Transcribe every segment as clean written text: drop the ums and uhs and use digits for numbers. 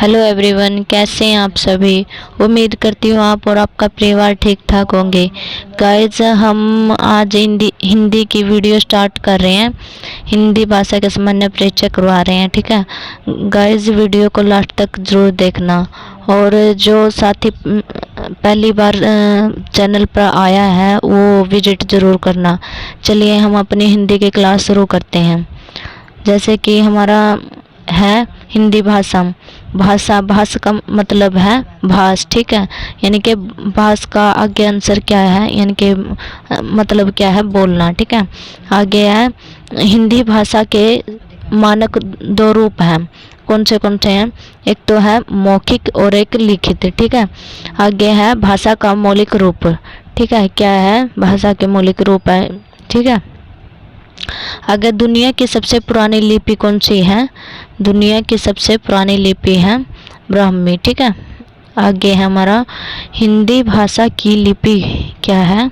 Hello everyone, कैसे हैं आप सभी। उम्मीद करती हूँ आप और आपका परिवार ठीक ठाक होंगे। गाइस, हम आज हिंदी की वीडियो स्टार्ट कर रहे हैं। हिंदी भाषा का सामान्य परिचय करवा रहे हैं, ठीक है गाइस। वीडियो को लास्ट तक ज़रूर देखना और जो साथी पहली बार चैनल पर आया है वो विजिट ज़रूर करना। चलिए हम अपनी हिंदी की क्लास शुरू करते हैं। जैसे कि हमारा है हिंदी भाषा। भाषा का मतलब है भाष, ठीक है। यानी कि भाष का आगे आंसर क्या है, यानी कि मतलब क्या है, बोलना, ठीक है। आगे है हिंदी भाषा के मानक दो रूप हैं। कौन से हैं? एक तो है मौखिक और एक लिखित, ठीक है। आगे है भाषा का मौलिक रूप, ठीक है। क्या है भाषा के मौलिक रूप है, ठीक है। अगर दुनिया की सबसे पुरानी लिपि कौन सी है? दुनिया की सबसे पुरानी लिपि है ब्राह्मी, ठीक है। आगे है हमारा हिंदी भाषा की लिपि क्या है?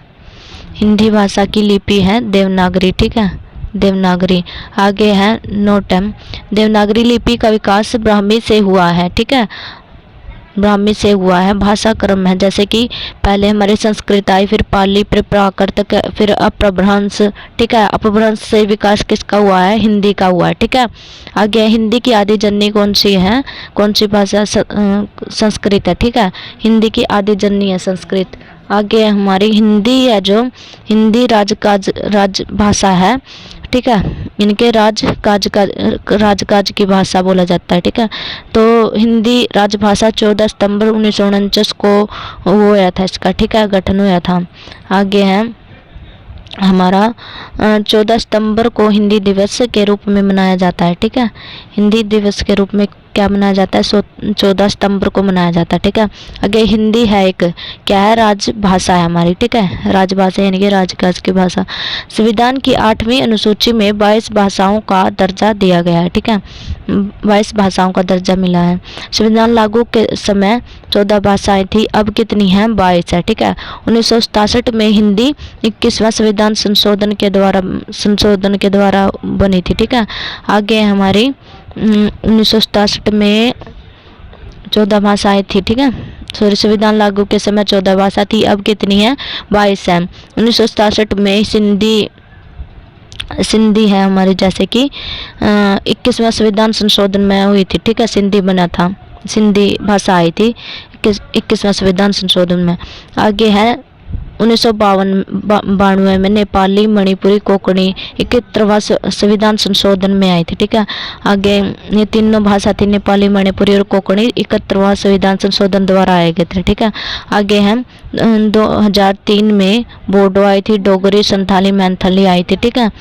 हिंदी भाषा की लिपि है देवनागरी, ठीक है, देवनागरी। आगे है नोटम। देवनागरी लिपि का विकास ब्राह्मी से हुआ है, ठीक है, ब्राह्मी से हुआ है। भाषा क्रम है, जैसे कि पहले हमारे संस्कृत आई, फिर पाली, फिर प्राकृत, फिर अपभ्रंश, ठीक है। अपभ्रंश से विकास किसका हुआ है? हिंदी का हुआ है, ठीक है। आगे हिंदी की आदि जननी कौन सी है? कौन सी भाषा? संस्कृत है, ठीक है। हिंदी की आदि जननी है संस्कृत। आगे हमारी हिंदी है जो हिंदी राज भाषा है, ठीक है। इनके राजकाज की भाषा बोला जाता है, ठीक है। तो हिंदी राजभाषा 14 सितंबर 1949 को हुआ था इसका, ठीक है, गठन हुआ था। आगे है हमारा 14 सितंबर को हिंदी दिवस के रूप में मनाया जाता है, ठीक है। हिंदी दिवस के रूप में क्या मनाया जाता है? 14 सितंबर को मनाया जाता है, ठीक है। आगे हिंदी है एक क्या है? राजभाषा है हमारी, ठीक है, राजभाषा यानी कि राजकाज की भाषा। संविधान की 8वीं अनुसूची में 22 भाषाओं का दर्जा दिया गया है, ठीक है। 22 भाषाओं का दर्जा मिला है। संविधान लागू के समय 14 भाषाएं थी, अब कितनी हैं? 22 है, ठीक है। 1967 में हिंदी 21वां संविधान संशोधन के द्वारा बनी थी, ठीक है। आगे हमारी 1967 में 14 भाषाएं थी, ठीक है। सॉरी, संविधान लागू के समय 14 भाषा थी, अब कितनी है? 22 है। 1967 में सिंधी है हमारी, जैसे कि 21वां संविधान संशोधन में हुई थी, ठीक है। सिंधी बना था, सिंधी भाषा आई थी 21वां संविधान संशोधन में। आगे है 1992 में नेपाली, मणिपुरी, कोंकणी 71वां संविधान संशोधन में आई थी, ठीक है। आगे ये तीनों भाषा थी, नेपाली, मणिपुरी और कोंकणी 71वां संविधान संशोधन द्वारा आए गए थे, ठीक है। आगे है 2003 में बोडो आई थी, डोगरी, संथाली, मैनथली आई थी, ठीक है।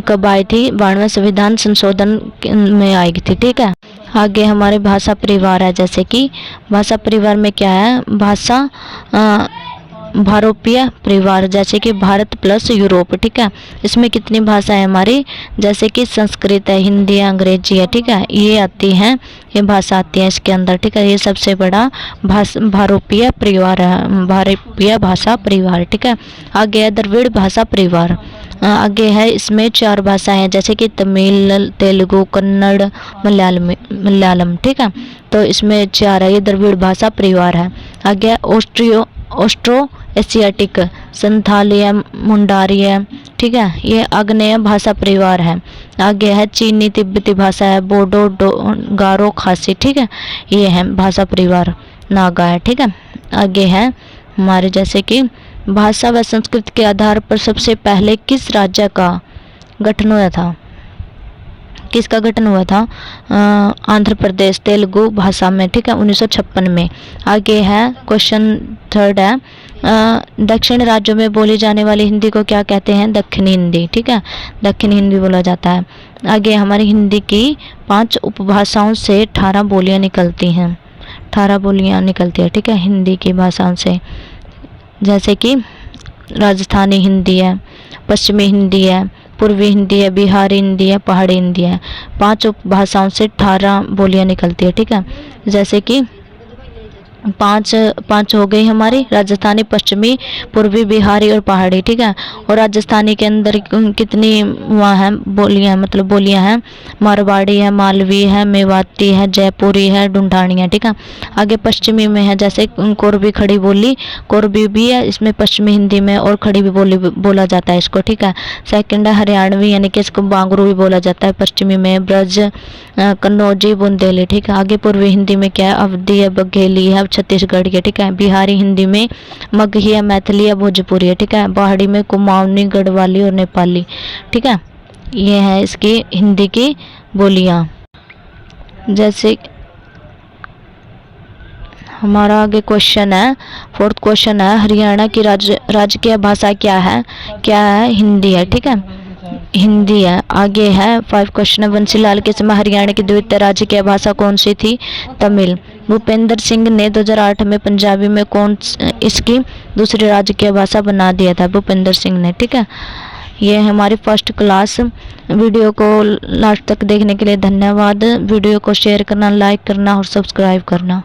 कब आई थी? 92वें संविधान संशोधन में आई थी, ठीक है। आगे हमारे भाषा परिवार है, जैसे कि भाषा परिवार में क्या है? भाषा भारोपीय परिवार, जैसे कि भारत प्लस यूरोप, ठीक है। इसमें कितनी भाषा है हमारी? जैसे कि संस्कृत है, हिंदी है, अंग्रेजी है, ठीक है, ये आती हैं, ये भाषा आती है इसके अंदर, ठीक है। ये सबसे बड़ा भारोपीय परिवार है, भारोपीय भाषा परिवार, ठीक है। आगे है द्रविड़ भाषा परिवार। आगे है इसमें 4 भाषाएं हैं, जैसे कि तमिल, तेलुगु, कन्नड़, मलयालम, ठीक है। तो इसमें 4 है, ये द्रविड़ भाषा परिवार है। आगे ऑस्ट्रो एशियाटिक, संथाली है, मुंडारी है, ठीक है, ये आग्नेय भाषा परिवार है। आगे है चीनी, तिब्बती भाषा है, बोडो, गारो, खासी, ठीक है, ये है भाषा परिवार। नागा है, ठीक है। आगे है हमारे जैसे कि भाषा व संस्कृति के आधार पर सबसे पहले किस राज्य का गठन हुआ था? किसका गठन हुआ था? आंध्र प्रदेश, तेलुगु भाषा में, ठीक है, 1956 में। आगे है क्वेश्चन 3 है दक्षिण राज्यों में बोली जाने वाली हिंदी को क्या कहते हैं? दक्षिणी हिंदी, ठीक है, दक्षिणी हिंदी बोला जाता है। आगे हमारी हिंदी की 5 उपभाषाओं से 18 बोलियां निकलती हैं, 18 बोलियां निकलती है, ठीक है, हिंदी की भाषाओं से, जैसे कि राजस्थानी हिंदी है, पश्चिमी हिंदी है, पूर्वी हिंदी है, बिहारी हिंदी है, पहाड़ी हिंदी है। 5 उपभाषाओं से 18 बोलियां निकलती है, ठीक है। जैसे कि पांच हो गई हमारी, राजस्थानी, पश्चिमी, पूर्वी, बिहारी और पहाड़ी, ठीक है। और राजस्थानी के अंदर कितनी वहाँ है बोलियाँ, मतलब बोलियाँ हैं, मारवाड़ी है, मालवी है, मेवाती है, जयपुरी है, ढूंढानी है, ठीक है। आगे पश्चिमी में है जैसे कोरबी, खड़ी बोली, कोरबी भी है इसमें पश्चिमी हिंदी में, और खड़ी भी बोली बोला जाता है इसको, ठीक है। सेकंड है हरियाणवी, यानी कि इसको बांगरू भी बोला जाता है पश्चिमी में, ब्रज, कन्नौजी, बुंदेली, ठीक है। आगे पूर्वी हिंदी में क्या है, अवधी है, बघेली है, छत्तीसगढ़ी है, ठीक है। बिहारी हिंदी में मगही है, मैथिली है, भोजपुरी है, ठीक है। पहाड़ी में कुमाऊनी, गढ़वाली और नेपाली, ठीक है। ये है इसकी हिंदी की बोलियां। जैसे हमारा आगे क्वेश्चन है, फोर्थ क्वेश्चन है, हरियाणा की राजकीय भाषा क्या है? क्या है? हिंदी है, ठीक है, हिंदी है। आगे है 5 क्वेश्चन है, बंसीलाल के समय हरियाणा की द्वितीय राजकीय भाषा कौन सी थी? तमिल। भूपेंद्र सिंह ने 2008 में पंजाबी में कौन इसकी दूसरी राजकीय भाषा बना दिया था? भूपेंद्र सिंह ने, ठीक है। ये है हमारी फर्स्ट क्लास। वीडियो को लास्ट तक देखने के लिए धन्यवाद। वीडियो को शेयर करना, लाइक करना और सब्सक्राइब करना।